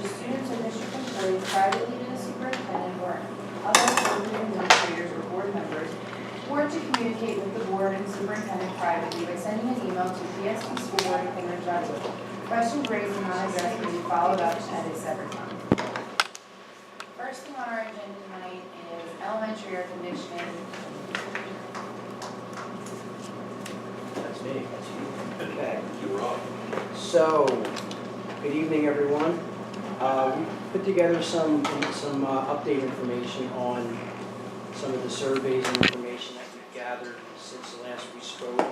to students of district employees privately to the superintendent or other appropriate administrators or board members, or to communicate with the board and superintendent privately by sending an email to psdschoolboard@pennridge.org. Questions raised and not addressed will be followed up at a separate time. First thing on our agenda tonight is elementary air conditioning. That's me. That's you. Okay. You're up. So, good evening, everyone. We put together some update information on some of the surveys and information that we've gathered since the last we spoke.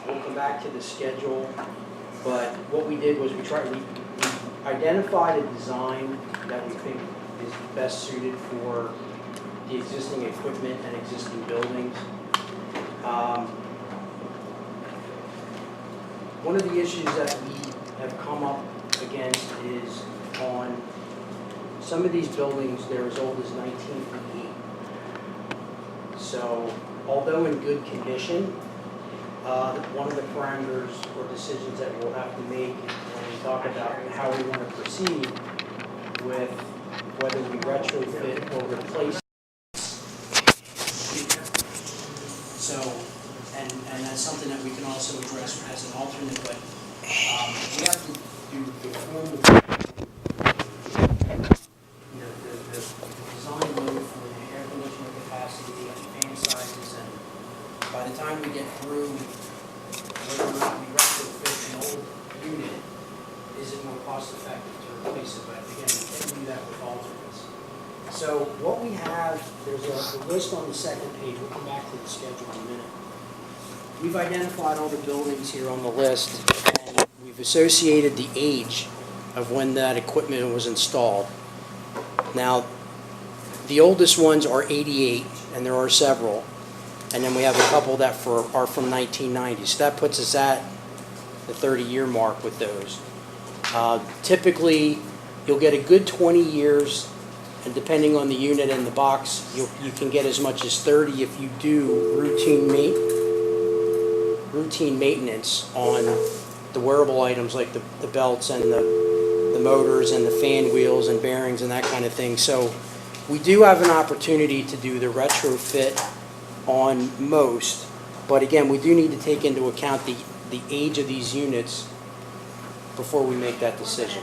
We'll come back to the schedule, but what we did was we identified a design that we think is best suited for the existing equipment and existing buildings. One of the issues that we have come up against is on some of these buildings, they're as old as 1988. So, although in good condition, one of the parameters or decisions that we'll have to make when we talk about how we want to proceed with whether we retrofit or replace. So, and that's something that we can also address as an alternate, but we have to do the formal, the design load for the air conditioning capacity and fan sizes, and by the time we get through whether or not we retrofit an old unit, is it more cost effective to replace it? But again, we can do that with alternates. So what we have, there's a list on the second page. We'll come back to the schedule in a minute. We've identified all the buildings here on the list, and we've associated the age of when that equipment was installed. Now, the oldest ones are 88, and there are several, and then we have a couple that are from 1990. So that puts us at the 30-year mark with those. Typically, you'll get a good 20 years, and depending on the unit and the box, you can get as much as 30 if you do routine maintenance on the wearable items like the belts and the motors and the fan wheels and bearings and that kind of thing. So we do have an opportunity to do the retrofit on most, but again, we do need to take into account the age of these units before we make that decision.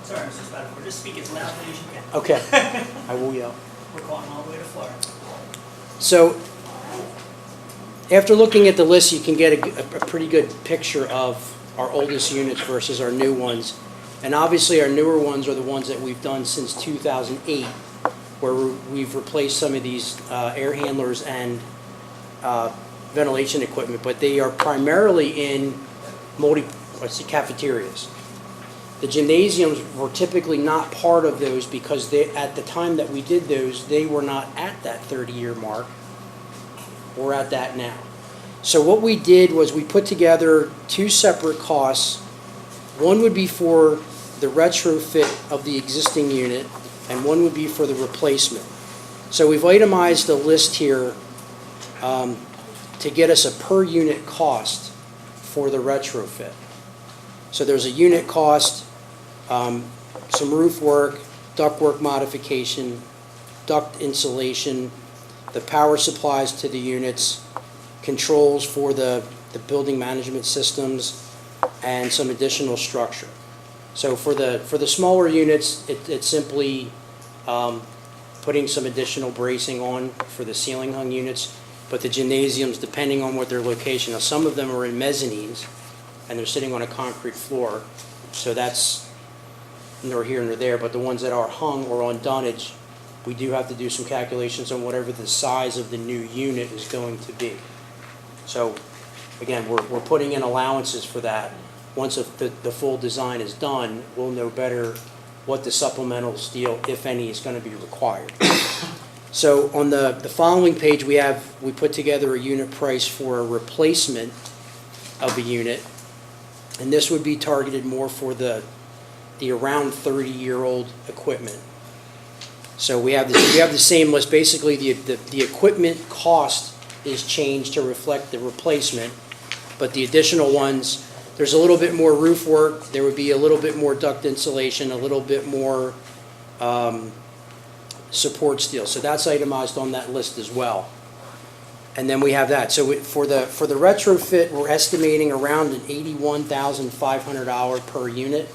Sorry, Mr. Spataford, just speak as loudly as you can. Okay, I will yell. We're calling all the way to Florida. So, after looking at the list, you can get a pretty good picture of our oldest units versus our new ones. And obviously, our newer ones are the ones that we've done since 2008, where we've replaced some of these air handlers and ventilation equipment, but they are primarily in cafeterias. The gymnasiums were typically not part of those because at the time that we did those, they were not at that 30-year mark. We're at that now. So what we did was we put together two separate costs. One would be for the retrofit of the existing unit, and one would be for the replacement. So we've itemized a list here to get us a per unit cost for the retrofit. So there's a unit cost, some roof work, ductwork modification, duct insulation, the power supplies to the units, controls for the building management systems, and some additional structure. So for the smaller units, it's simply putting some additional bracing on for the ceiling hung units. But the gymnasiums, depending on what their location, now some of them are in mezzanines, and they're sitting on a concrete floor, so that's nor here nor there. But the ones that are hung or on dunnage, we do have to do some calculations on whatever the size of the new unit is going to be. So again, we're putting in allowances for that. Once the full design is done, we'll know better what the supplemental steel, if any, is going to be required. So on the following page, we put together a unit price for a replacement of a unit, and this would be targeted more for the around 30-year-old equipment. So we have the same list. Basically, the equipment cost is changed to reflect the replacement, but the additional ones there's a little bit more roof work, there would be a little bit more duct insulation, a little bit more support steel. So that's itemized on that list as well. And then we have that. So for the retrofit, we're estimating around an $81,500 per unit.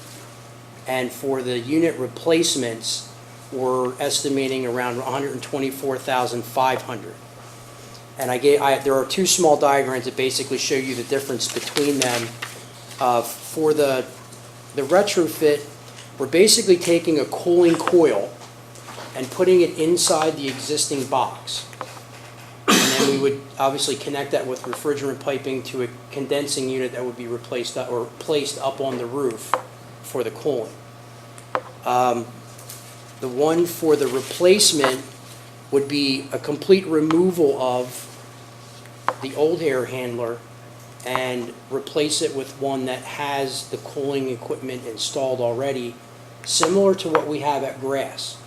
And for the unit replacements, we're estimating around $124,500. And there are two small diagrams that basically show you the difference between them. For the retrofit, we're basically taking a cooling coil and putting it inside the existing box. And then we would obviously connect that with refrigerant piping to a condensing unit that would be replaced or placed up on the roof for the cooling. The one for the replacement would be a complete removal of the old air handler and replace it with one that has the cooling equipment installed already, similar to what we have at Grass.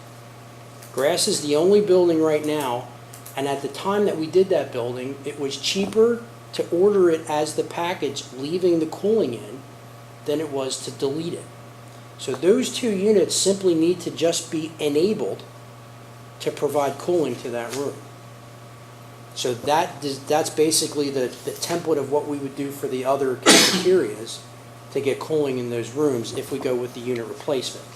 Grass is the only building right now, and at the time that we did that building, it was cheaper to order it as the package, leaving the cooling in, than it was to delete it. So those two units simply need to just be enabled to provide cooling to that room. So that's basically the template of what we would do for the other cafeterias to get cooling in those rooms if we go with the unit replacement.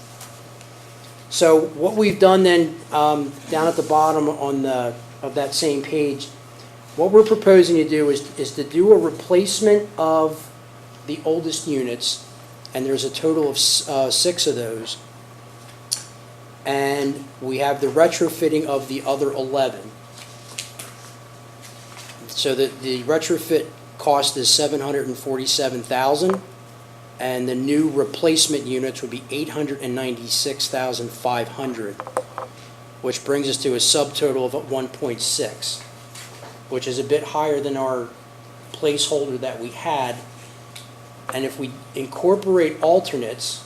So what we've done then, down at the bottom of that same page, what we're proposing to do is to do a replacement of the oldest units, and there's a total of 6 of those. And we have the retrofitting of the other 11. So the retrofit cost is $747,000, and the new replacement units would be $896,500, which brings us to a subtotal of 1.6, which is a bit higher than our placeholder that we had. And if we incorporate alternates,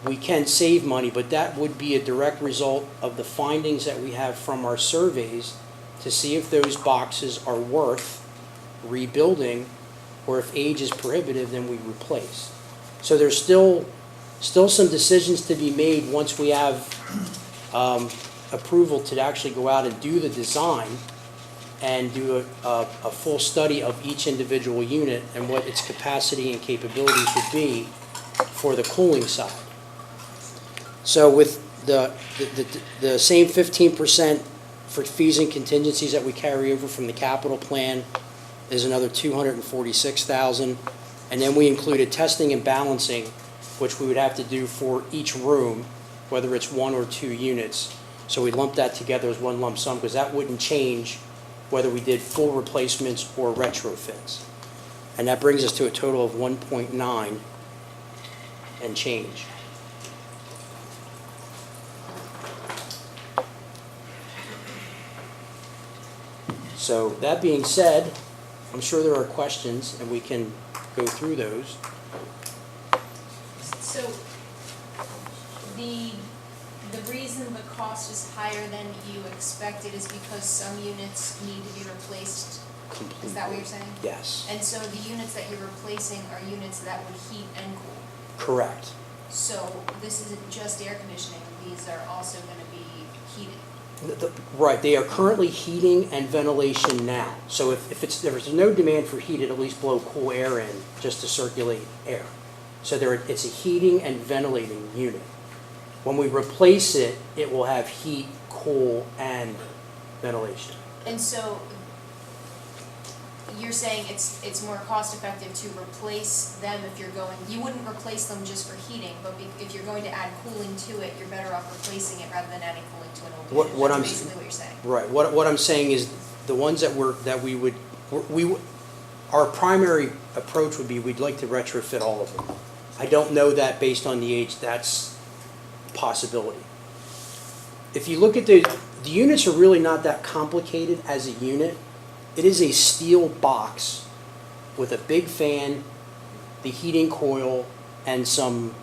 we can save money, but that would be a direct result of the findings that we have from our surveys to see if those boxes are worth rebuilding, or if age is prohibitive, then we replace. So there's still some decisions to be made once we have approval to actually go out and do the design and do a full study of each individual unit and what its capacity and capabilities would be for the cooling side. So with the same 15% for fees and contingencies that we carry over from the capital plan is another $246,000, and then we included testing and balancing, which we would have to do for each room, whether it's 1 or 2 units. So we lumped that together as one lump sum because that wouldn't change whether we did full replacements or retrofits. And that brings us to a total of 1.9 and change. So that being said, I'm sure there are questions and we can go through those. So the reason the cost is higher than you expected is because some units need to be replaced. Completely. Is that what you're saying? Yes. And so the units that you're replacing are units that would heat and cool. Correct. So this isn't just air conditioning, these are also going to be heated. Right, they are currently heating and ventilation now. So if there's no demand for heat, it at least blow cool air in just to circulate air. So it's a heating and ventilating unit. When we replace it, it will have heat, cool, and ventilation. And so you're saying it's more cost effective to replace them if you're going, you wouldn't replace them just for heating, but if you're going to add cooling to it, you're better off replacing it rather than adding cooling to an old unit. That's basically what you're saying. Right. What I'm saying is the ones our primary approach would be we'd like to retrofit all of them. I don't know that based on the age, that's a possibility. If you look at the units are really not that complicated as a unit. It is a steel box with a big fan, the heating coil, and some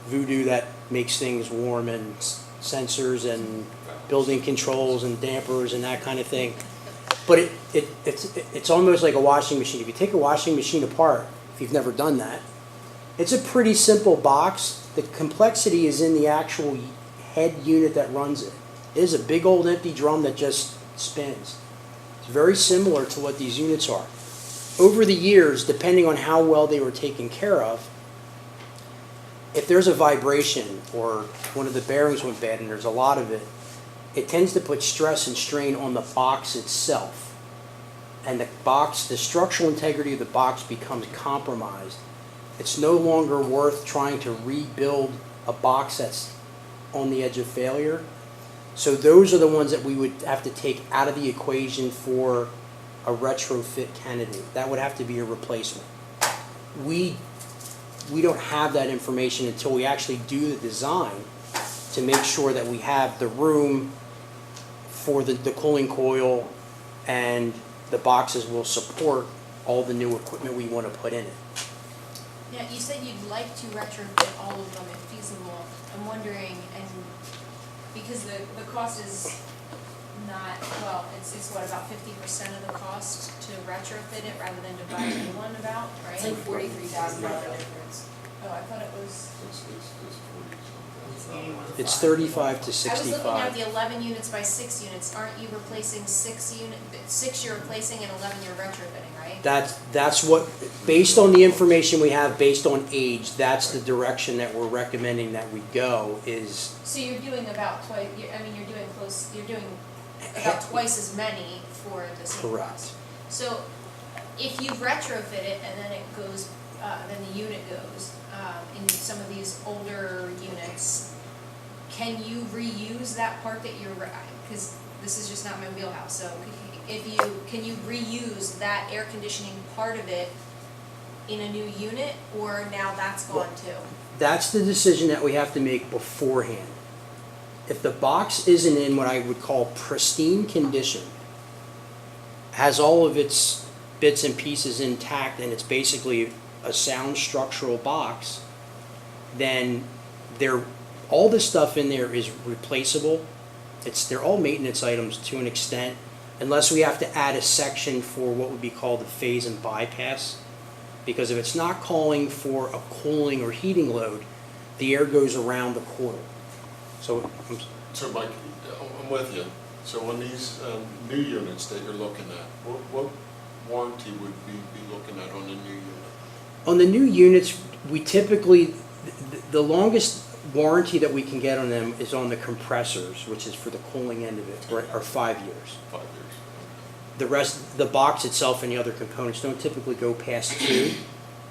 voodoo that makes things warm, and sensors and building controls and dampers and that kind of thing. But it's almost like a washing machine. If you take a washing machine apart, if you've never done that. It's a pretty simple box. The complexity is in the actual head unit that runs it. It is a big old empty drum that just spins. It's very similar to what these units are. Over the years, depending on how well they were taken care of, if there's a vibration or one of the bearings went bad and there's a lot of it, it tends to put stress and strain on the box itself. And the structural integrity of the box becomes compromised. It's no longer worth trying to rebuild a box that's on the edge of failure. So those are the ones that we would have to take out of the equation for a retrofit candidate. That would have to be a replacement. We don't have that information until we actually do the design to make sure that we have the room for the cooling coil and the boxes will support all the new equipment we want to put in it. Yeah, you said you'd like to retrofit all of them if feasible. I'm wondering, and because the cost is not, well, it's what, about 50% of the cost to retrofit it rather than to buy a new one about, right? It's like $43,000 difference. Oh, I thought it was, It's 35 to I was looking 65. at the 11 units by 6 units. Aren't you replacing 6 you're replacing and 11 you're retrofitting, right? That's what, based on the information we have, based on age, that's the direction that we're recommending that we go is. So you're doing about twice, you're doing about twice as many for the same Correct. cost. So if you retrofit it and then it goes, then the unit goes, in some of these older units, can you reuse that part that you're, because this is just not my wheelhouse, so can you reuse that air conditioning part of it in a new unit, or now that's gone too? That's the decision that we have to make beforehand. If the box isn't in what I would call pristine condition, has all of its bits and pieces intact, and it's basically a sound structural box, then all the stuff in there is replaceable. They're all maintenance items to an extent, unless we have to add a section for what would be called the phase and bypass. Because if it's not calling for a cooling or heating load, the air goes around the coil. So, So Mike, I'm with you. So on these new units that you're looking at, what warranty would we be looking at on a new unit? on the new units, we typically, the longest warranty that we can get on them is on the compressors, which is for the cooling end of it, are 5 years. 5 years. The rest, the box itself and the other components don't typically go past 2,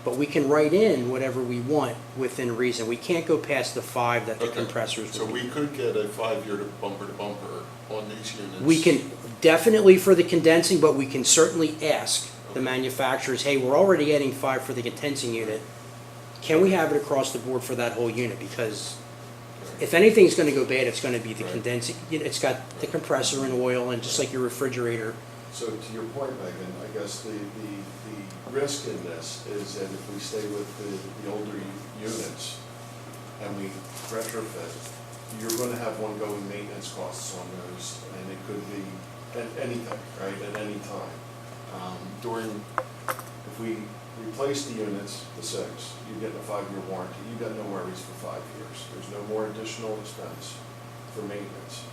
but we can write in whatever we want within reason. We can't go past the 5 that the Okay. compressors So will we be. could get a 5-year bumper to bumper on these units. We can definitely for the condensing, but we can certainly ask the manufacturers, hey, we're already getting 5 for the condensing unit. Can we have it across the board for that whole unit? Because if anything's going to go bad, it's going to be the Right. condensing. It's got the compressor and oil, and just like your refrigerator. So to your point, Megan, I guess the risk in this is that if we stay with the older units and we retrofit, you're going to have ongoing maintenance costs on those, and it could be anything, right, at any time. If we replace the units, the 6, you get a 5-year warranty, you've got no worries for 5 years. There's no more additional expense for maintenance.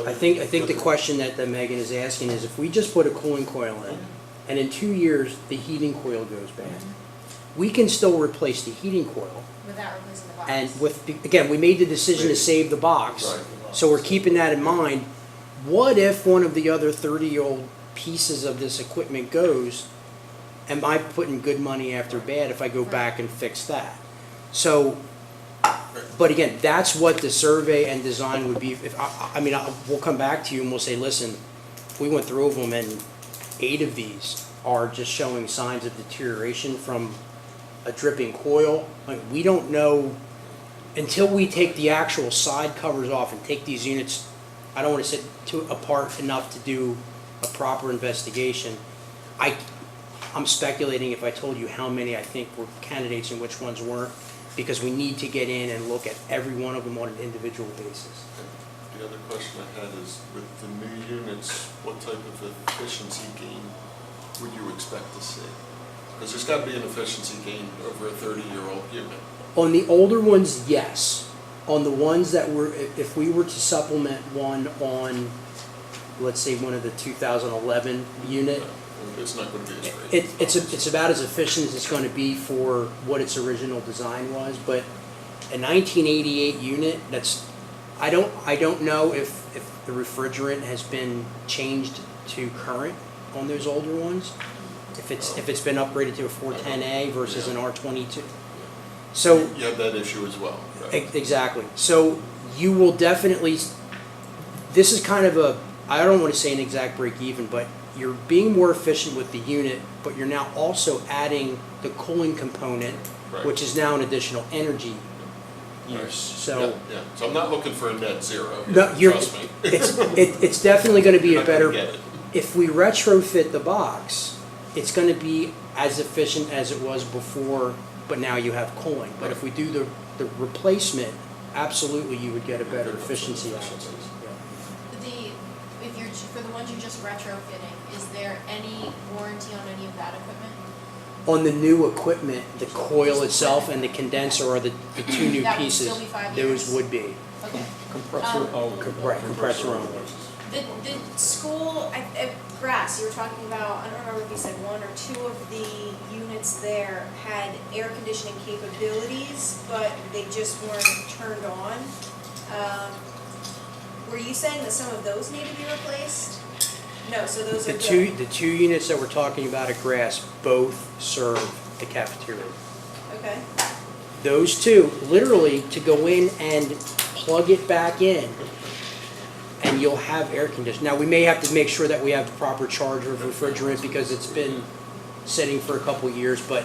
I think the question that Megan is asking is if we just put a cooling coil in, and in 2 years the heating coil goes bad, we can still replace the heating coil. Without replacing the box. And again, we made the decision to save the box, Right. so we're keeping that in mind. What if one of the other 30-year-old pieces of this equipment goes? Am I putting good money after bad if I go back and fix that? So, but again, that's what the survey and design would be. If we'll come back to you and we'll say, listen, we went through them and 8 of these are just showing signs of deterioration from a dripping coil. Like, we don't know until we take the actual side covers off and take these units. I don't want to sit apart enough to do a proper investigation. I'm speculating if I told you how many I think were candidates and which ones weren't, because we need to get in and look at every one of them on an individual basis. The other question I had is, with the new units, what type of efficiency gain would you expect to see? Because there's got to be an efficiency gain over a 30-year-old unit. On the older ones, yes. On the ones that were, if we were to supplement one on, let's say, one of the 2011 unit, It's not going to be as great. it's about as efficient as it's going to be for what its original design was. But a 1988 unit, I don't know if the refrigerant has been changed to current on those older ones. If it's been upgraded to a 410A versus an R22. So You have that issue as well, right? exactly. So you will definitely, this is kind of a, I don't want to say an exact break even, but you're being more efficient with the unit, but you're now also adding the cooling component, Right. which is now an additional energy use. Right. So Yeah. So I'm not looking for a net zero, no, trust me. it's definitely going to be You're a not gonna better, get it. if we retrofit the box, it's going to be as efficient as it was before, but now you have cooling. But if we do the replacement, absolutely you would get a better efficiency out of it. For the ones you're just retrofitting, is there any warranty on any of that equipment? On the new equipment, the coil itself and the condenser are the two new That would pieces. still be 5 Those years? would be, Okay. Compressor only. right, compressor only. The school, at Grass, you were talking about, I don't remember if you said one or two of the units there had air conditioning capabilities, but they just weren't turned on. Were you saying that some of those need to be replaced? No, so those are good. The two units that we're talking about at Grass both serve the cafeteria. Okay, Those two, literally, to go in and plug it back in, and you'll have air conditioning. Now, we may have to make sure that we have the proper charger of refrigerant because it's been sitting for a couple of years, but,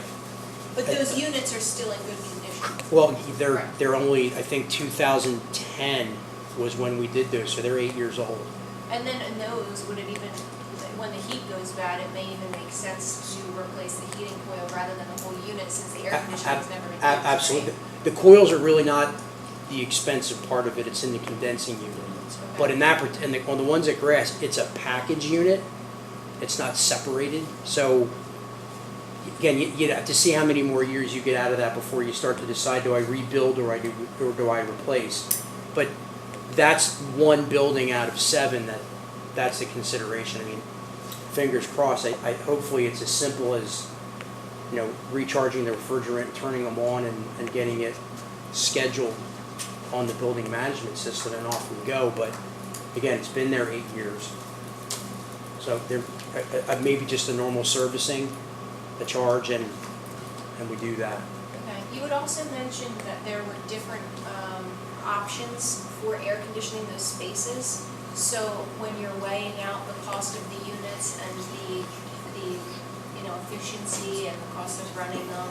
but those units are still in good condition. well, Right. they're only, I think 2010 was when we did those, so they're 8 years old. And then in those, would it even, when the heat goes bad, it may even make sense to replace the heating coil rather than the whole unit since the air conditioning's never been used, right? Absolutely. The coils are really not the expensive part of it, it's in the condensing unit. But in that, on the ones at Grass, it's a package unit, it's not separated. So, again, you'd have to see how many more years you get out of that before you start to decide, do I rebuild or do I replace? But that's one building out of 7 that's the consideration. I mean, fingers crossed, hopefully it's as simple as, recharging the refrigerant, turning them on and getting it scheduled on the building management system and off we go. But again, it's been there 8 years. So there, maybe just a normal servicing, a charge, and we do that. Okay, you had also mentioned that there were different options for air conditioning those spaces. So when you're weighing out the cost of the units and the efficiency and the cost of running them,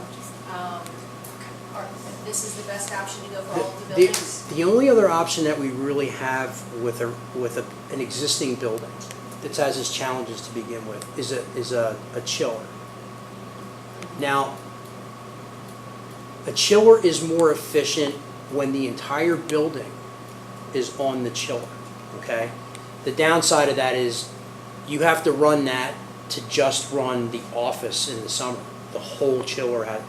this is the best option to go for all of the buildings? The only other option that we really have with an existing building that has its challenges to begin with is a chiller. Now, a chiller is more efficient when the entire building is on the chiller, okay? The downside of that is you have to run that to just run the office in the summer. The whole chiller had.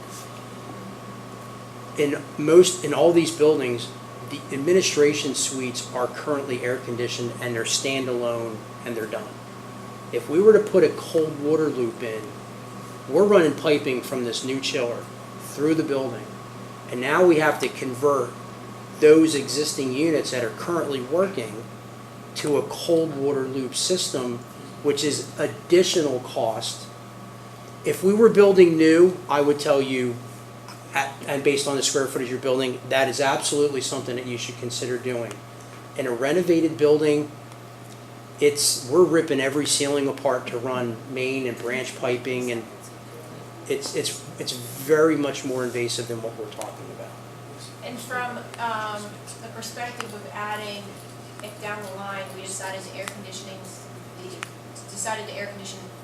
In all these buildings, the administration suites are currently air conditioned and they're standalone and they're done. If we were to put a cold water loop in, we're running piping from this new chiller through the building. And now we have to convert those existing units that are currently working to a cold water loop system, which is additional cost. If we were building new, I would tell you, and based on the square footage you're building, that is absolutely something that you should consider doing. In a renovated building, we're ripping every ceiling apart to run main and branch piping, and it's very much more invasive than what we're talking about. And from the perspective of adding, if down the line we decided to air condition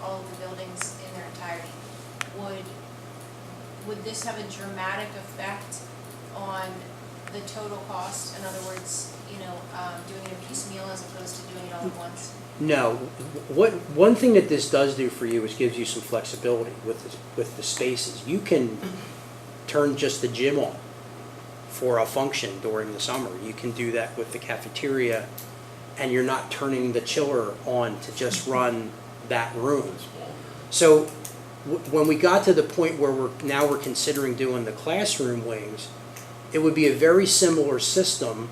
all of the buildings in their entirety, would this have a dramatic effect on the total cost? In other words, doing it in piecemeal as opposed to doing it all at once? No, one thing that this does do for you is gives you some flexibility with the spaces. You can turn just the gym on for a function during the summer. You can do that with the cafeteria, and you're not turning the chiller on to just run that room. So when we got to the point where we're considering doing the classroom wings, it would be a very similar system.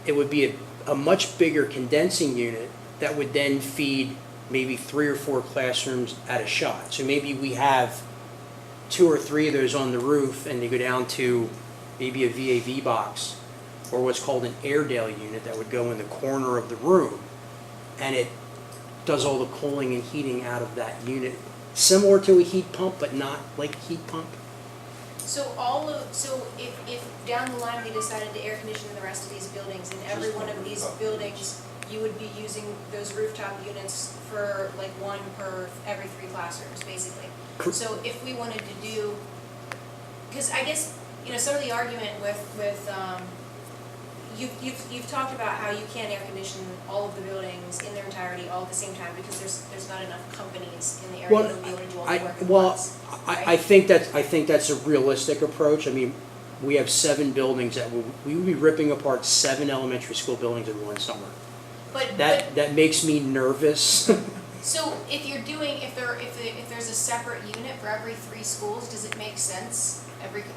It would be a much bigger condensing unit that would then feed maybe 3 or 4 classrooms at a shot. So maybe we have 2 or 3 of those on the roof, and they go down to maybe a VAV box, or what's called an Airedale unit that would go in the corner of the room, and it does all the cooling and heating out of that unit, similar to a heat pump, but not like a heat pump. So if down the line we decided to air condition the rest of these buildings, in every one of these buildings, you would be using those rooftop units for like 1 per every 3 classrooms, basically. So if we wanted to do, because I guess, some of the argument with you've talked about how you can't air condition all of the buildings in their entirety all at the same time because there's not enough companies in the area that would be able to do all the work at once. I think that's a realistic approach. I mean, we have 7 buildings that we would be ripping apart 7 elementary school buildings in one summer. That makes me nervous. So if there's a separate unit for every 3 schools, does it make sense?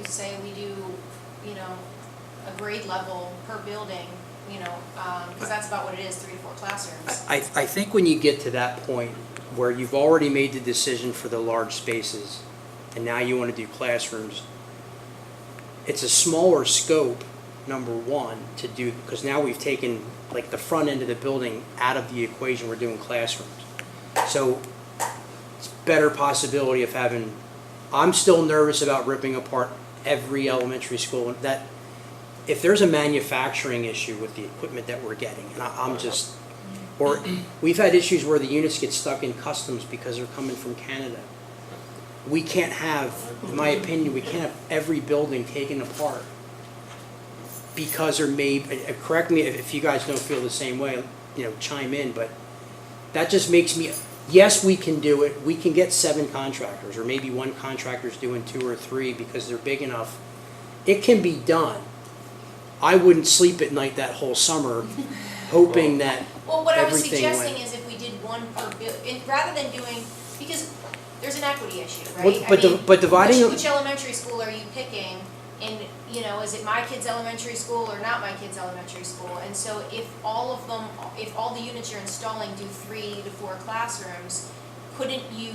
Say we do, a grade level per building, because that's about what it is, 3 to 4 classrooms. I think when you get to that point where you've already made the decision for the large spaces, and now you want to do classrooms, it's a smaller scope, number one, to do, because now we've taken like the front end of the building out of the equation, we're doing classrooms. So it's better possibility of having, I'm still nervous about ripping apart every elementary school. That if there's a manufacturing issue with the equipment that we're getting, and I'm just, or we've had issues where the units get stuck in customs because they're coming from Canada. We can't have, in my opinion, we can't have every building taken apart because they're made, correct me if you guys don't feel the same way, chime in, but that just makes me, yes, we can do it. We can get 7 contractors, or maybe 1 contractor's doing 2 or 3 because they're big enough. It can be done. I wouldn't sleep at night that whole summer hoping that Well, what I was everything suggesting went. is if we did 1 per building, rather than doing, because there's an equity issue, right? But dividing which elementary school are you picking? And, is it my kid's elementary school or not my kid's elementary school? And so if all the units you're installing do 3 to 4 classrooms, couldn't you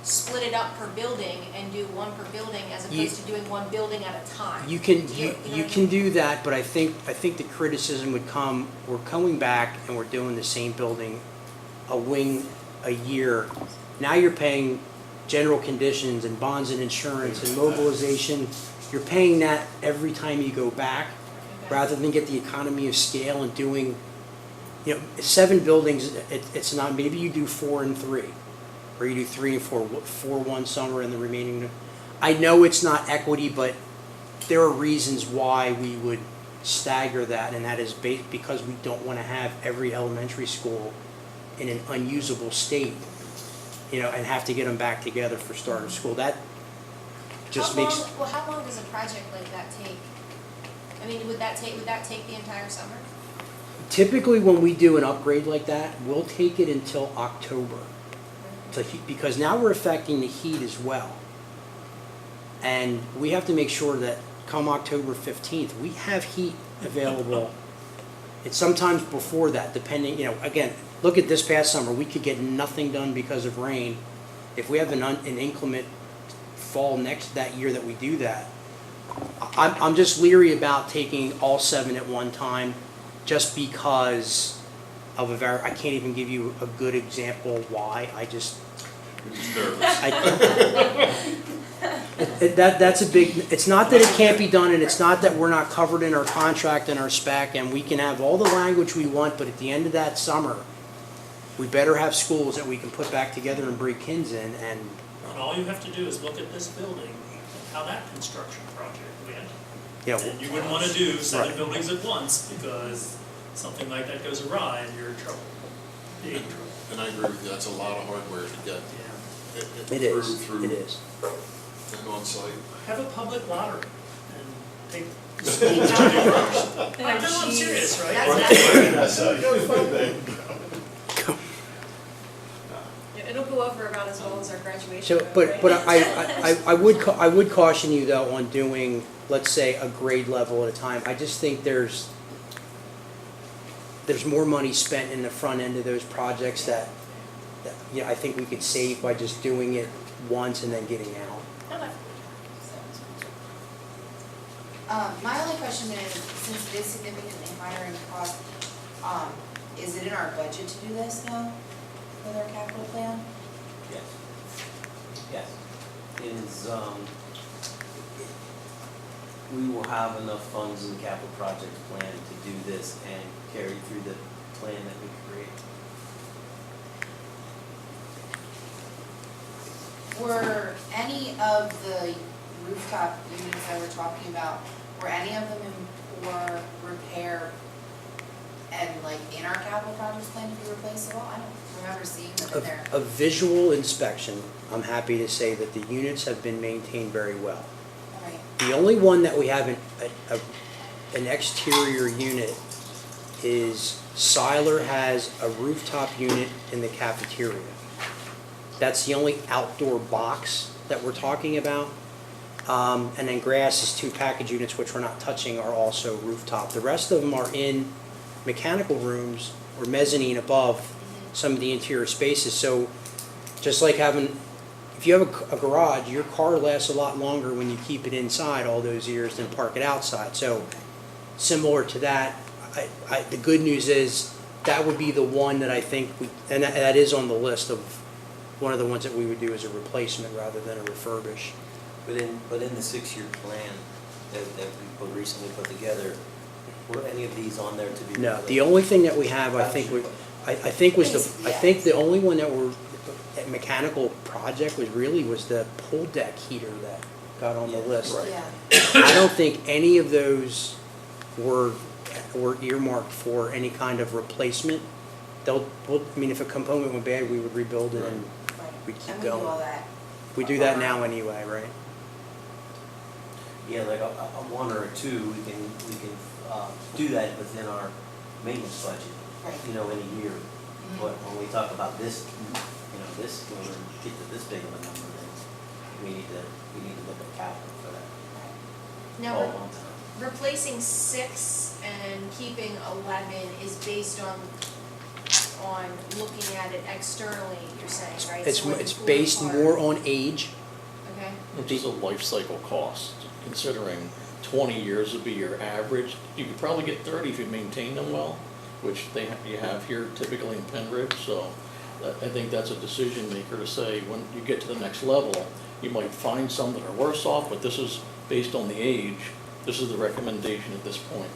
split it up per building and do 1 per building as opposed to doing 1 building at a time? You can do that, but I think the criticism would come, we're coming back and we're doing the same building, a wing a year. Now you're paying general conditions and bonds and insurance and mobilization. You're paying that every time you go back, rather than get the economy of scale and doing, 7 buildings, it's not, maybe you do 4 and 3, or you do 3 and 4 one summer and the remaining. I know it's not equity, but there are reasons why we would stagger that, and that is because we don't want to have every elementary school in an unusable state, and have to get them back together for start of school. That just how long does a project like that take? I mean, would that take the entire summer? Typically, when we do an upgrade like that, we'll take it until October, because now we're affecting the heat as well. And we have to make sure that come October 15th, we have heat available. It's sometimes before that, depending, again, look at this past summer, we could get nothing done because of rain. If we have an inclement fall that year that we do that, I'm just leery about taking all 7 at one time, just because of I can't even give you a good example why. You're just nervous. That's a big, it's not that it can't be done, and it's not that we're not covered in our contract and our spec, and we can have all the language we want, but at the end of that summer, we better have schools that we can put back together and bring kids in, and all you have to do is look at this building and how that construction project went. And you wouldn't want to do 7 buildings at once, because something like that goes awry and you're in trouble. the 8-year-old. And I agree with you, that's a lot of hardware to get Yeah. It is, through it is. and on site. Have a public lottery and take the school to do first. I'm serious, right? That's That's It'll go over about as well as our graduation. So, road, but right? I would caution you though on doing, let's say, a grade level at a time. I just think there's more money spent in the front end of those projects that you know, I think we could save by just doing it once and then getting out. Okay. My only question is, since it is significantly higher in cost, is it in our budget to do this now with our capital plan? Yes. Yes. Is, we will have enough funds in the capital project plan to do this and carry through the plan that we create. Were any of the rooftop units that we're talking about, were any of them in poor repair and like in our capital projects plan to be replaced at all? I don't remember seeing them in there. A visual inspection, I'm happy to say that the units have been maintained very well. Right. The only one that we have an exterior unit is Siler has a rooftop unit in the cafeteria. That's the only outdoor box that we're talking about. And then Grass's 2 package units, which we're not touching, are also rooftop. The rest of them are in mechanical rooms or mezzanine above some of the interior spaces. So just like having, if you have a garage, your car lasts a lot longer when you keep it inside all those years than park it outside. So similar to that, the good news is that would be the one that I think and that is on the list of one of the ones that we would do as a replacement rather than a refurbish. But in the 6-year plan that we recently put together, were any of these on there to be? No, the only thing that we have, I think the only one that were a mechanical project was the pool deck heater that got on the list. Right. Yeah. I don't think any of those were earmarked for any kind of replacement. I mean, if a component went bad, we would rebuild it and Right. we'd keep And we do all going. that. We do that now anyway, right? Yeah, like a 1 or a 2, we can do that within our maintenance budget, Right. in a year. Mhm. But when we talk about this, this, when we get to this big of a number, then we need to look at capital for that Now, all at one time. replacing 6 and keeping 11 is based on looking at it externally, you're saying, right? It's So when it's you pull based apart- more on age. Okay, Which is a life cycle cost, considering 20 years would be your average. You could probably get 30 if you maintain them well, which you have here typically in Pennridge, so I think that's a decision maker to say, when you get to the next level, you might find some that are worse off, but this is based on the age, this is the recommendation at this point.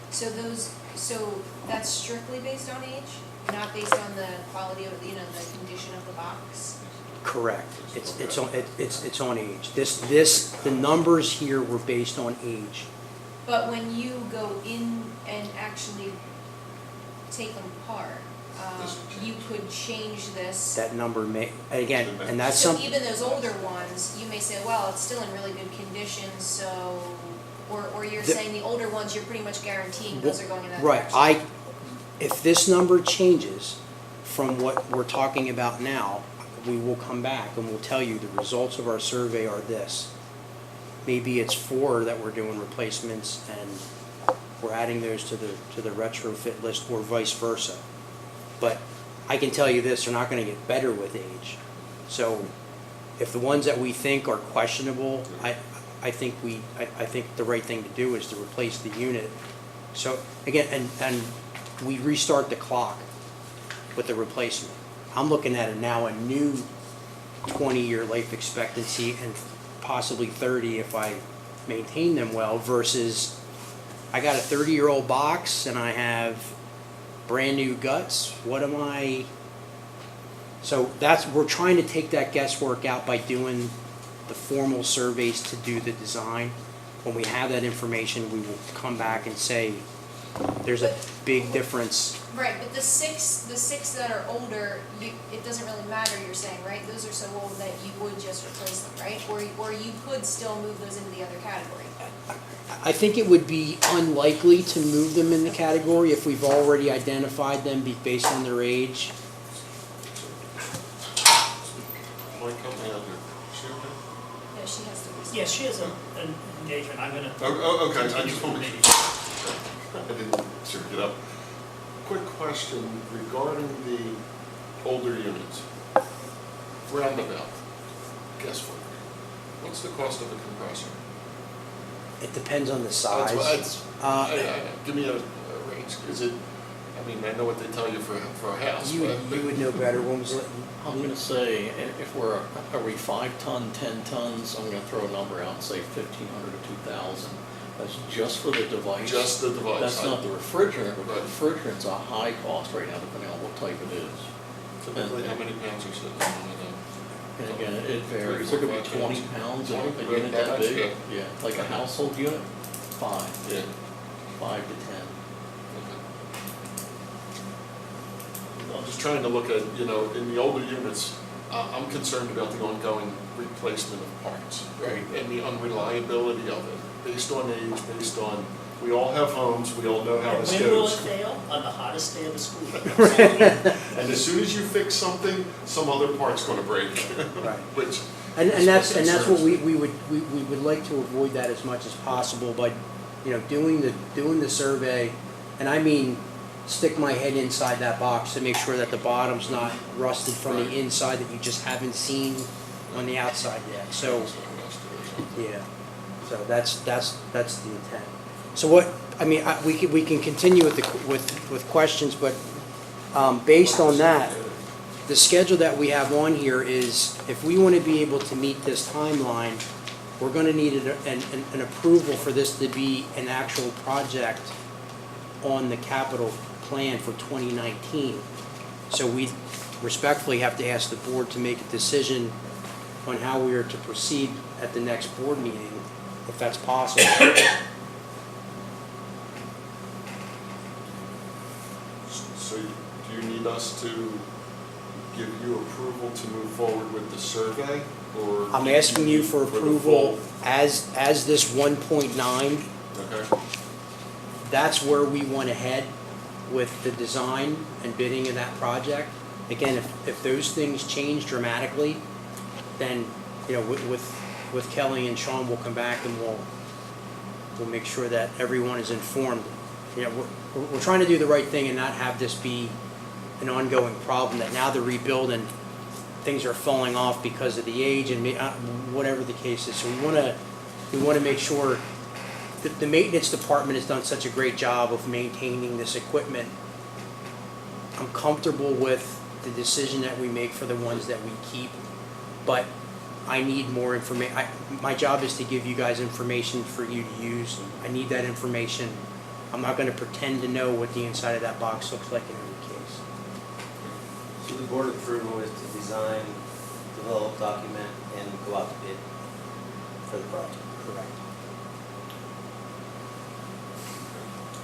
so that's strictly based on age, not based on the quality of, the condition of the box? Correct. It's on age. The numbers here were based on age. But when you go in and actually take them apart, you could change this. That number may, again, and that's So something. even those older ones, you may say, well, it's still in really good condition, so, or you're saying the older ones, you're pretty much guaranteeing those are going in that direction. Right, if this number changes from what we're talking about now, we will come back and we'll tell you the results of our survey are this. Maybe it's 4 that we're doing replacements and we're adding those to the retrofit list or vice versa. But I can tell you this, they're not gonna get better with age. So if the ones that we think are questionable, I think the right thing to do is to replace the unit. So again, and we restart the clock with the replacement. I'm looking at it now, a new 20-year life expectancy and possibly 30 if I maintain them well, versus I got a 30-year-old box and I have brand new guts. What am I? So we're trying to take that guesswork out by doing the formal surveys to do the design. When we have that information, we will come back and say, There's a big difference. Right, but the six that are older, it doesn't really matter, you're saying, right? Those are so old that you would just replace them, right? Or you could still move those into the other category. I think it would be unlikely to move them in the category if we've already identified them based on their age. Mike, help me out here. She okay? Yeah, she has to. Yeah, she has an engagement, I'm gonna. Oh, okay, I continue just want to with make the sure. I didn't sort of get up. Quick question regarding the older units. Roundabout, guesswork. What's the cost of a compressor? It depends on the size. Give me a range. Is it, I mean, I know what they tell you for a house, You but. would know better. When was it? I'm gonna say, if are we 5 ton, 10 tons, I'm gonna throw a number out and say 1,500 to 2,000. That's just for the device. Just the device. That's not the refrigerant, but the Right. refrigerant's a high cost right now, depending on what type it is. Typically, how many pounds are sitting on it? And again, it varies, it could be 20 pounds, a unit that big, yeah, like a household unit, 5 Yeah. 5 to 10. Okay. I'm just trying to look at, in the older units, I'm concerned about the ongoing replacement of parts, right? And the unreliability of it, based on age, based on, we all have homes, we all know how And this when will it goes. fail? On the hottest day of the school year. And as soon as you fix something, some other part's gonna break. Right. Which. And is that's what concerns me. we would like to avoid that as much as possible by, doing the survey, and I mean, stick my head inside that box to make sure that the bottom's not rusted from the Right. inside that you just haven't seen on the outside yet. So, yeah, so that's the intent. So what, I mean, we can continue with questions, but based on that, the schedule that we have on here is, if we want to be able to meet this timeline, we're going to need an approval for this to be an actual project on the capital plan for 2019. So we respectfully have to ask the board to make a decision on how we are to proceed at the next board meeting, if that's possible. So do you need us to give you approval to move forward with the survey, or? I'm asking you for the approval full- as this 1.9, Okay, that's where we want to head with the design and bidding of that project. Again, if those things change dramatically, then, with Kelly and Sean, we'll come back and we'll make sure that everyone is informed. We're trying to do the right thing and not have this be an ongoing problem, that now they're rebuilding, things are falling off because of the age and whatever the case is. So we want to make sure that the maintenance department has done such a great job of maintaining this equipment. I'm comfortable with the decision that we make for the ones that we keep, but I need more information. My job is to give you guys information for you to use. I need that information. I'm not going to pretend to know what the inside of that box looks like in every case. So the board approval is to design, develop, document, and go out to bid for the project. Correct.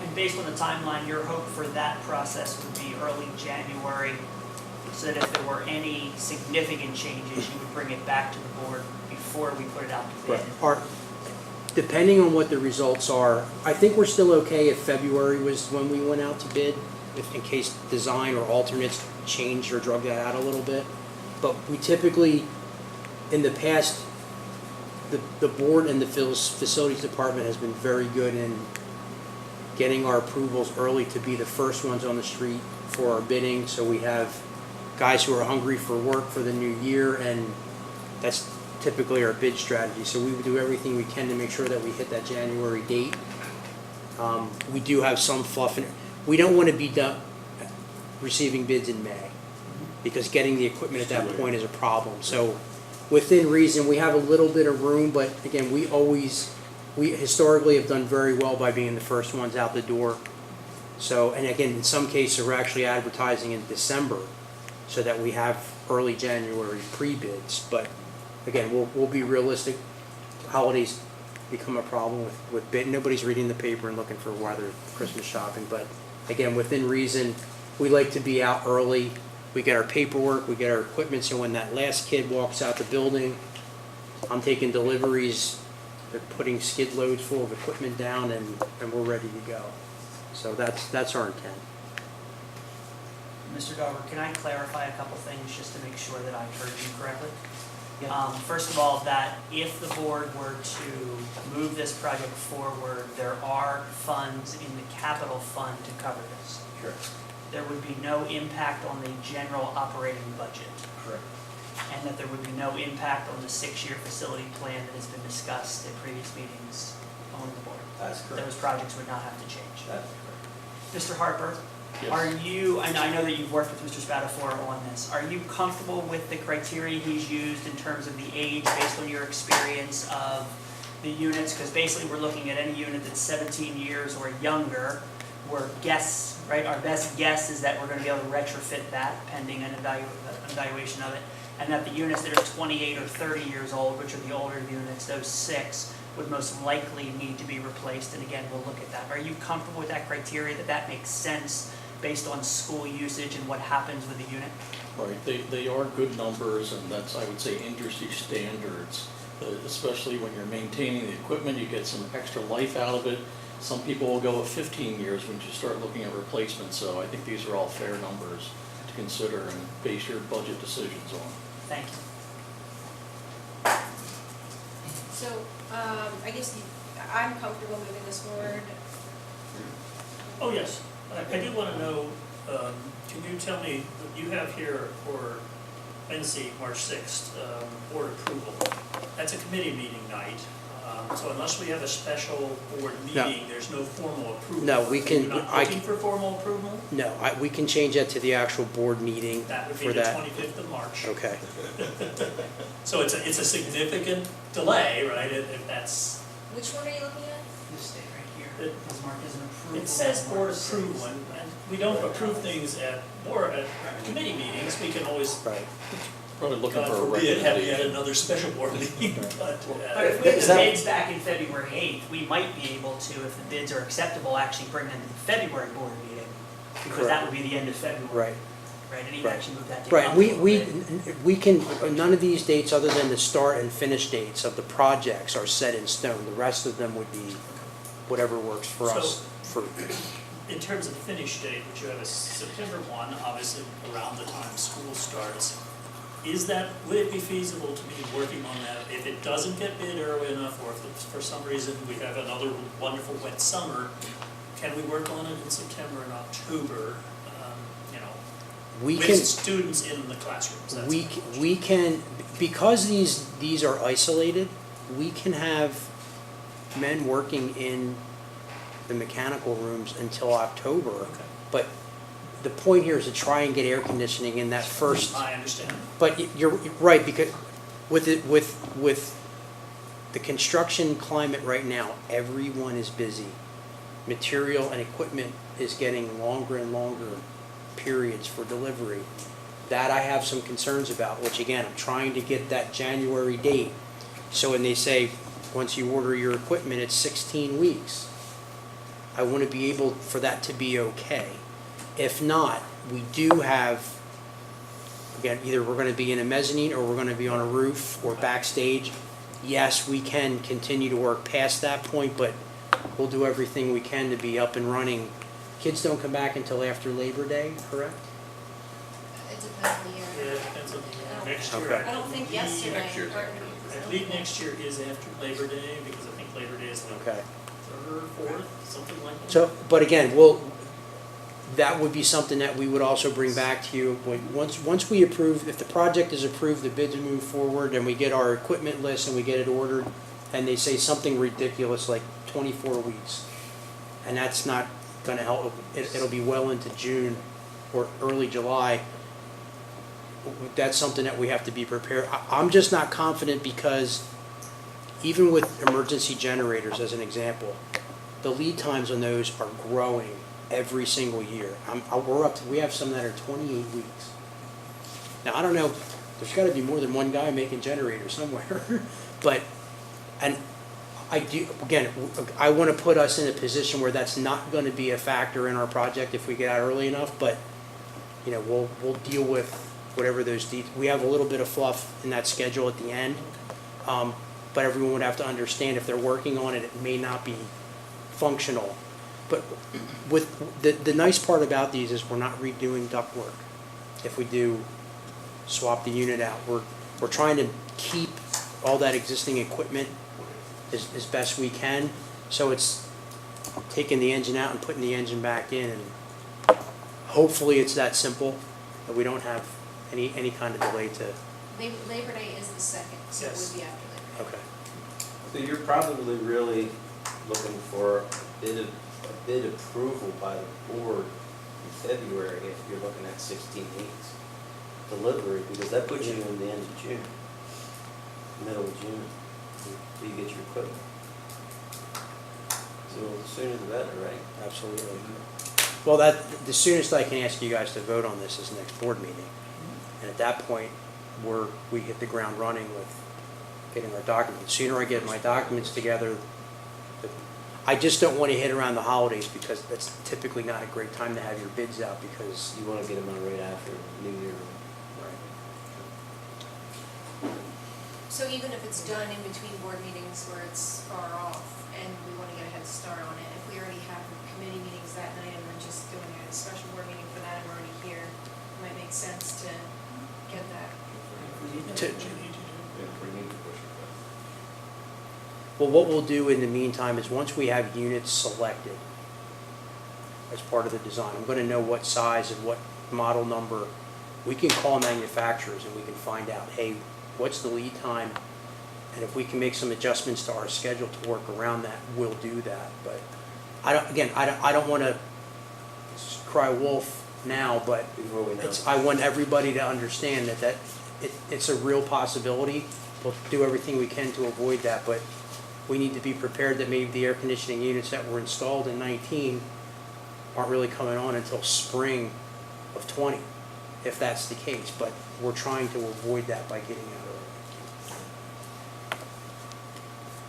And based on the timeline, your hope for that process would be early January, so that if there were any significant changes, you would bring it back to the board before we put it out to bid. Depending on what the results are, I think we're still okay if February was when we went out to bid, if in case design or alternates changed or drug that out a little bit. But we typically, in the past, the board and the facilities department has been very good in getting our approvals early to be the first ones on the street for our bidding. So we have guys who are hungry for work for the new year, and that's typically our bid strategy. So we would do everything we can to make sure that we hit that January date. We do have some fluff in it. We don't want to be done receiving bids in May, because getting the equipment at that point is a problem. So within reason, we have a little bit of room, but again, we historically have done very well by being the first ones out the door. So, and again, in some cases, we're actually advertising in December so that we have early January pre-bids. But again, we'll be realistic. Holidays, become a problem with bid. Nobody's reading the paper and looking for weather, Christmas shopping, but again, within reason, we like to be out early. We get our paperwork, we get our equipment, so when that last kid walks out the building, I'm taking deliveries, they're putting skid loads full of equipment down, and we're ready to go. So that's our intent. Mr. Garber, can I clarify a couple things just to make sure that I heard you correctly? First of all, that if the board were to move this project forward, there are funds in the capital fund to cover this. Correct. There would be no impact on the general operating budget, Correct. and that there would be no impact on the 6-year facility plan that has been discussed at previous meetings on the board. That's correct. Those projects would not have to change. That's correct. Mr. Harper, Yes. are you, and I know that you've worked with Mr. Spatafora on this, are you comfortable with the criteria he's used in terms of the age based on your experience of the units? Because basically we're looking at any unit that's 17 years or younger. We're guess, right? Our best guess is that we're going to be able to retrofit that pending an evaluation of it. And that the units that are 28 or 30 years old, which are the older units, those 6, would most likely need to be replaced. And again, we'll look at that. Are you comfortable with that criteria, that that makes sense based on school usage and what happens with the unit? Right, they are good numbers, and that's, I would say, industry standards, especially when you're maintaining the equipment, you get some extra life out of it. Some people will go at 15 years when you start looking at replacement, so I think these are all fair numbers to consider and base your budget decisions on. Thank you. So, I guess I'm comfortable moving this forward. Oh, yes. I do want to know, can you tell me, you have here for Wednesday, March 6th, board approval. That's a committee meeting night. So unless we have a special board meeting, there's no formal approval. No, we can- You're not I looking for formal approval? No, we can change that to the actual board meeting That would be for the that. 25th of March. Okay. So it's a significant delay, right, if that's, Which one are you looking at? This date right here is marked as an approval. it says on board March 6th. approval, and we don't approve things at committee meetings, we can always, Right. Probably looking God for a forbid, have yet recommendation. another special board meeting, but. But if we have Is the that- bids back in February 8th, we might be able to, if the bids are acceptable, actually bring them to the February board meeting. Because that would be the end of February. Right. Right, and even Right. actually move that date Right, up a we, little we, bit. we can, none of these dates, other than the start and finish dates of the projects, are set in stone. The rest of them would be whatever works for us. For In terms of finish date, which you have a September 1, obviously around the time school starts, would it be feasible to be working on that if it doesn't get bid early enough, or if for some reason we have another wonderful wet summer, can we work on it in September and October, we with can, students in the classrooms? That's my question. we can, because these are isolated, we can have men working in the mechanical rooms until October. Okay. But the point here is to try and get air conditioning in that first. I understand. But you're right, because with the construction climate right now, everyone is busy. Material and equipment is getting longer and longer periods for delivery. That I have some concerns about, which again, I'm trying to get that January date. So when they say, once you order your equipment, it's 16 weeks. I want to be able for that to be okay. If not, we do have, again, either we're going to be in a mezzanine or we're going to be on a roof or backstage. Yes, we can continue to work past that point, but we'll do everything we can to be up and running. Kids don't come back until after Labor Day, correct? It depends on the year. Yeah, it depends on next year. Okay. I don't think yesterday. Next year's after. I believe next year is after Labor Day, because I think Labor Day is like Okay. 3rd, 4th, something like that. So, but again, that would be something that we would also bring back to you. Once we approve, if the project is approved, the bids move forward, and we get our equipment list and we get it ordered, and they say something ridiculous like 24 weeks, and that's not going to help, it'll be well into June or early July, that's something that we have to be prepared. I'm just not confident, because even with emergency generators, as an example, the lead times on those are growing every single year. We have some that are 28 weeks. Now, I don't know, there's got to be more than one guy making generators somewhere, but, and I do, again, I want to put us in a position where that's not going to be a factor in our project if we get out early enough, but, you know, we'll deal with whatever those, we have a little bit of fluff in that schedule at the end, but everyone would have to understand if they're working on it, it may not be functional. But with, the nice part about these is we're not redoing ductwork. If we do swap the unit out, we're trying to keep all that existing equipment as best we can. So it's taking the engine out and putting the engine back in, and hopefully it's that simple that we don't have any kind of delay to. Labor Day is the 2nd, so it Yes. would be after Labor Day. Okay. So you're probably really looking for a bid approval by the board in February if you're looking at 16 weeks delivery, because that puts you in the end of June, middle of June, till you get your equipment. So the sooner the better, right? Absolutely. Well, the soonest I can ask you guys to vote on this is next board meeting. And at that point, we hit the ground running with getting our documents. The sooner I get my documents together, I just don't want to hit around the holidays because that's typically not a great time to have your bids out because You want to get them out right after New Year. So even if it's done in between board meetings where it's far off and we want to get a head start on it, if we already have committee meetings that night and we're just doing a special board meeting for that and we're already here, it might make sense to get that. To- Yeah, we need to push it back. Well, what we'll do in the meantime is once we have units selected as part of the design, I'm going to know what size and what model number. We can call manufacturers and we can find out, hey, what's the lead time? And if we can make some adjustments to our schedule to work around that, we'll do that. But I don't want to cry wolf now, but Before we know. I want everybody to understand that it's a real possibility. We'll do everything we can to avoid that, but we need to be prepared that maybe the air conditioning units that were installed in 19 aren't really coming on until spring of 20, if that's the case. But we're trying to avoid that by getting out early.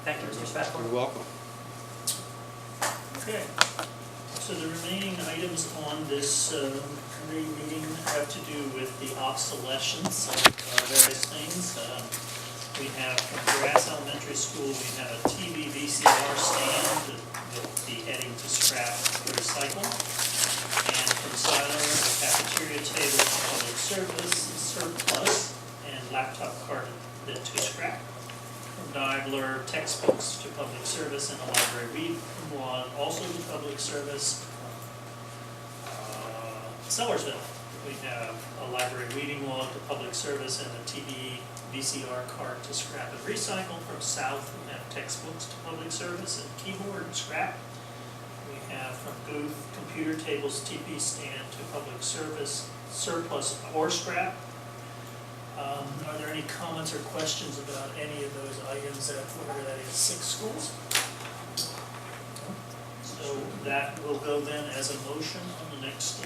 Thank you, Mr. Spafford. You're welcome. Okay, so the remaining items on this committee meeting have to do with the obsolescence of various things. We have from Grass Elementary School, we have a TV VCR stand that will be heading to scrap or recycle. And from Siler, a cafeteria table to public service, surplus, and laptop cart to scrap. From Diagler, textbooks to public service and a library reading log also to public service. Sellersville, we have a library reading log to public service and a TV VCR cart to scrap and recycle. From South, we have textbooks to public service and keyboard scrap. We have from Booth, computer tables, TP stand to public service, surplus or scrap. Are there any comments or questions about any of those items at, whatever that is, 6 schools? So that will go then as a motion on the next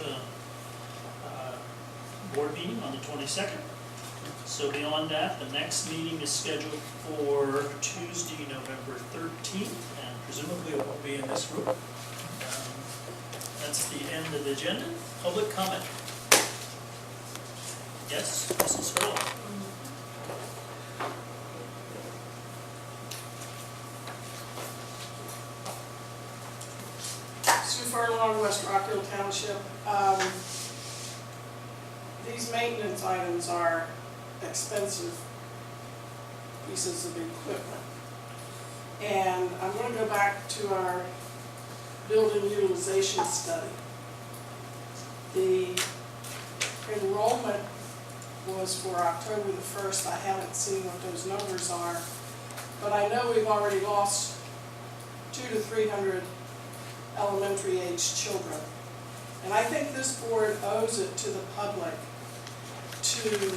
board meeting on the 22nd. So beyond that, the next meeting is scheduled for Tuesday, November 13th, and presumably it won't be in this room. That's the end of the agenda. Public comment. Yes, Mrs. Furlong. Sue Furlong, West Rockville Township. These maintenance items are expensive pieces of equipment. And I'm going to go back to our building utilization study. The enrollment was for October the 1st. I haven't seen what those numbers are, but I know we've already lost 200 to 300 elementary age children. And I think this board owes it to the public to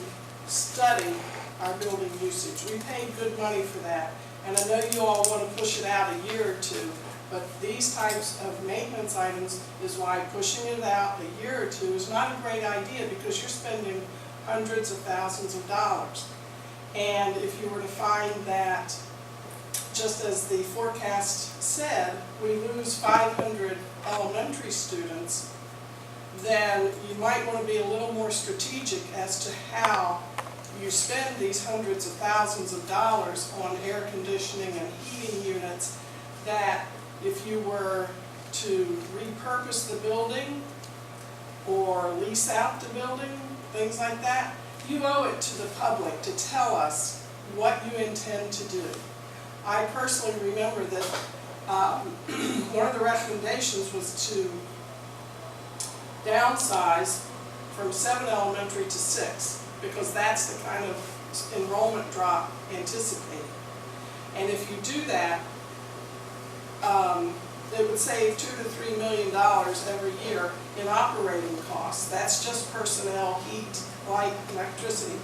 study our building usage. We paid good money for that, and I know you all want to push it out a year or two, but these types of maintenance items is why pushing it out a year or two is not a great idea, because you're spending hundreds of thousands of dollars. And if you were to find that just as the forecast said, we lose 500 elementary students, then you might want to be a little more strategic as to how you spend these hundreds of thousands of dollars on air conditioning and heating units, that if you were to repurpose the building or lease out the building, things like that, you owe it to the public to tell us what you intend to do. I personally remember that one of the recommendations was to downsize from 7 elementary to 6, because that's the kind of enrollment drop anticipated. And if you do that, it would save $2 to $3 million every year in operating costs. That's just personnel, heat, light, electricity.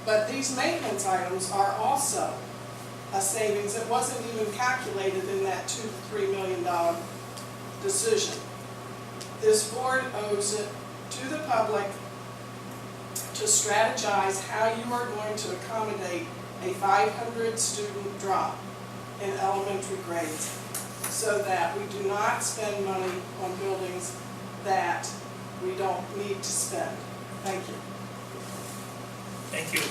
But these maintenance items are also a savings that wasn't even calculated in that $2 to $3 million decision. This board owes it to the public to strategize how you are going to accommodate a 500 student drop in elementary grades, so that we do not spend money on buildings that we don't need to spend. Thank you. Thank you.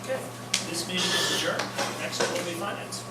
Okay, this meeting is adjourned. Next up will be finance.